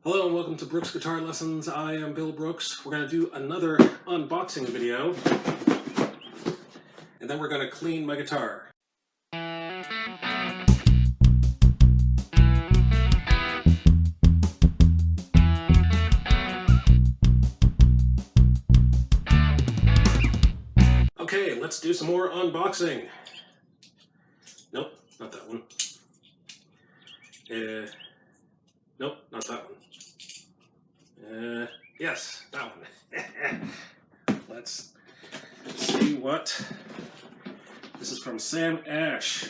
Hello and welcome to Brooks Guitar Lessons. I am Bill Brooks. We're going to do another unboxing video, and then we're going to clean my guitar. Okay, let's do some more unboxing. Nope, not that one. Nope, not that one. Yes, that one. Let's see what. This is from Sam Ash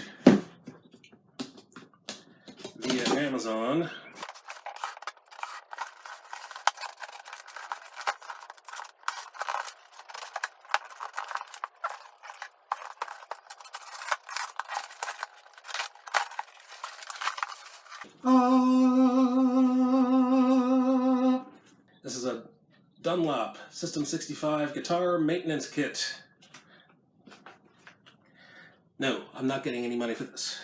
via Amazon. This is a Dunlop System 65 guitar maintenance kit. No, I'm not getting any money for this.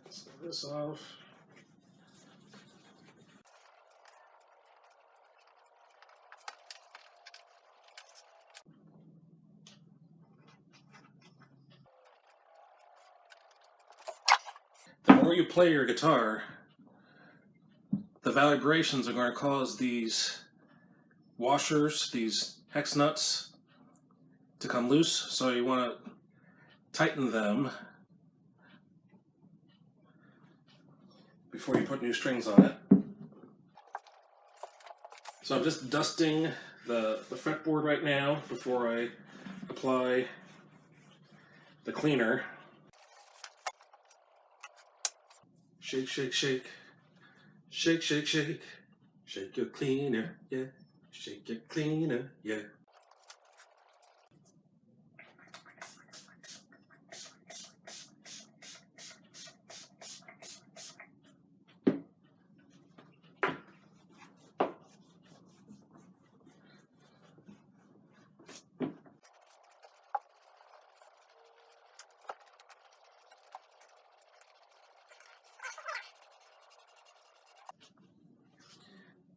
Let's get this off. The more you play your guitar, the vibrations are going to cause these washers, these hex nuts, to come loose, so you want to tighten them before you put new strings on it. So I'm just dusting the fretboard right now before I apply the cleaner. Shake, shake, shake. Shake, shake, shake. Shake your cleaner, yeah. Shake your cleaner, yeah.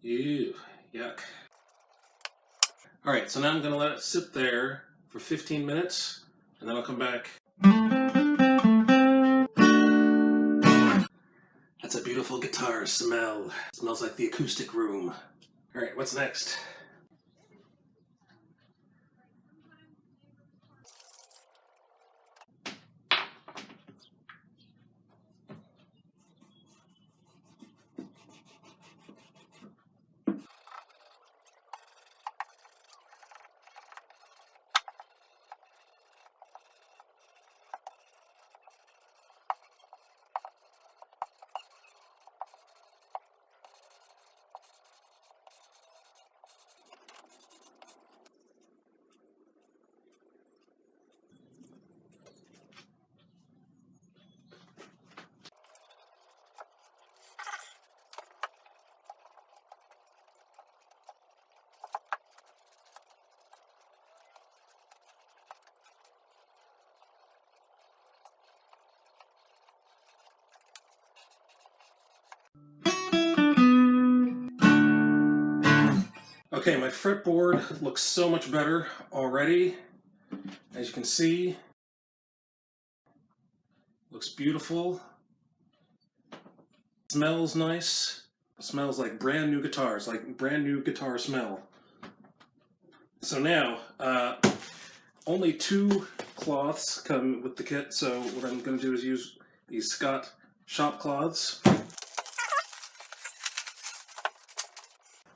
Ew, yuck. Alright, so now I'm going to let it sit there for 15 minutes, and then I'll come back. That's a beautiful guitar smell. It smells like the acoustic room. Alright, what's next? Okay, my fretboard looks so much better already. As you can see, looks beautiful. Smells nice. It smells like brand new guitars, like brand new guitar smell. So now, only 2 cloths come with the kit, so what I'm going to do is use these Scott shop cloths.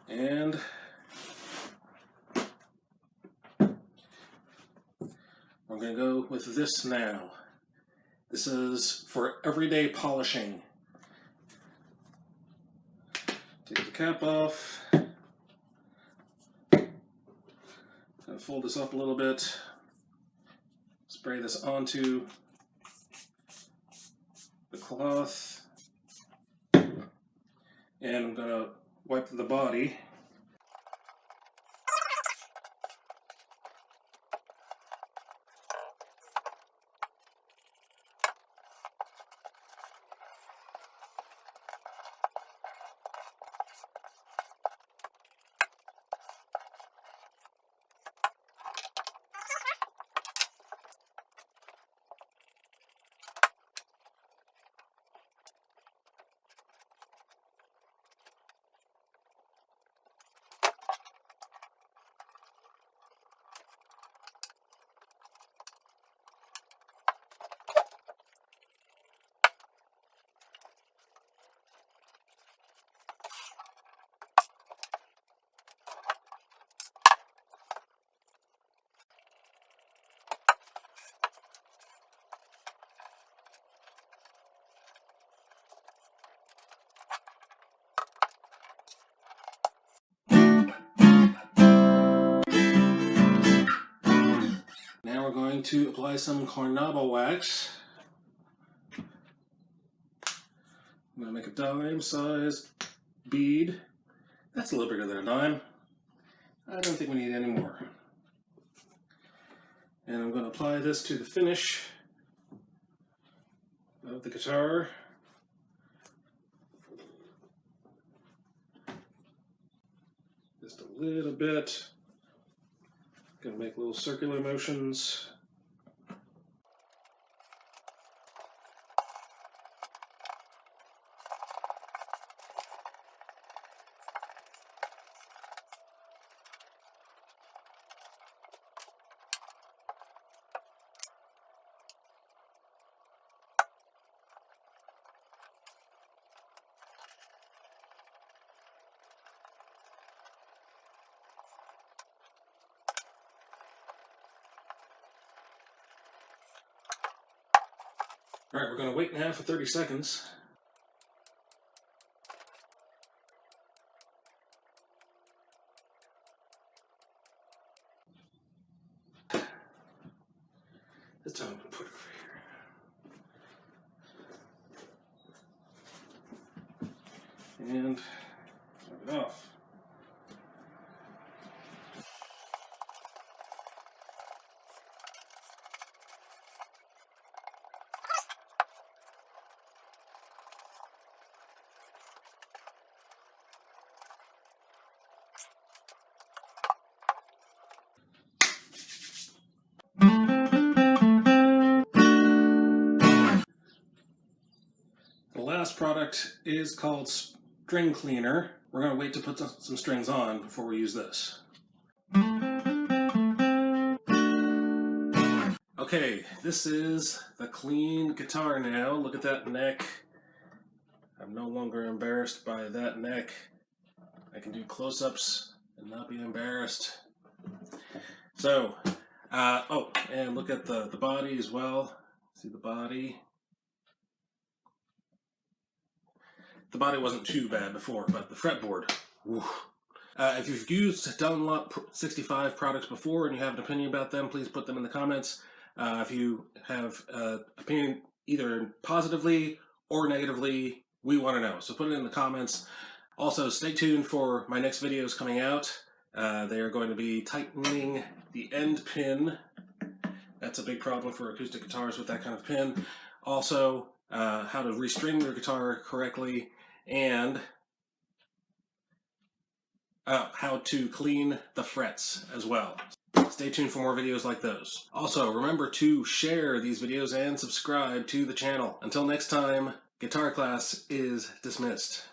And I'm going to go with this now. This is for everyday polishing. Take the cap off. going to fold this up a little bit, spray this onto the cloth, and I'm going to wipe the body. Now we're going to apply some Carnauba Wax. I'm going to make a dime-sized bead. That's a little bigger than a dime. I don't think we need any more. And I'm going to apply this to the finish of the guitar. Just a little bit. Going to make little circular motions. Alright, we're going to wait now for 30 seconds. This time I'm going to put it over here. And turn it off. The last product is called String Cleaner. We're going to wait to put some strings on before we use this. Okay, this is the clean guitar now. Look at that neck. I'm no longer embarrassed by that neck. I can do close-ups and not be embarrassed. So, oh, and look at the body as well. See the body? The body wasn't too bad before, but the fretboard, whew. If you've used Dunlop 65 products before and you have an opinion about them, please put them in the comments. If you have an opinion either positively or negatively, we want to know. So put it in the comments. Also, stay tuned for my next videos coming out. They are going to be tightening the end pin. That's a big problem for acoustic guitars with that kind of pin. Also, how to restring your guitar correctly, and how to clean the frets as well. Stay tuned for more videos like those. Also, remember to share these videos and subscribe to the channel. Until next time, guitar class is dismissed.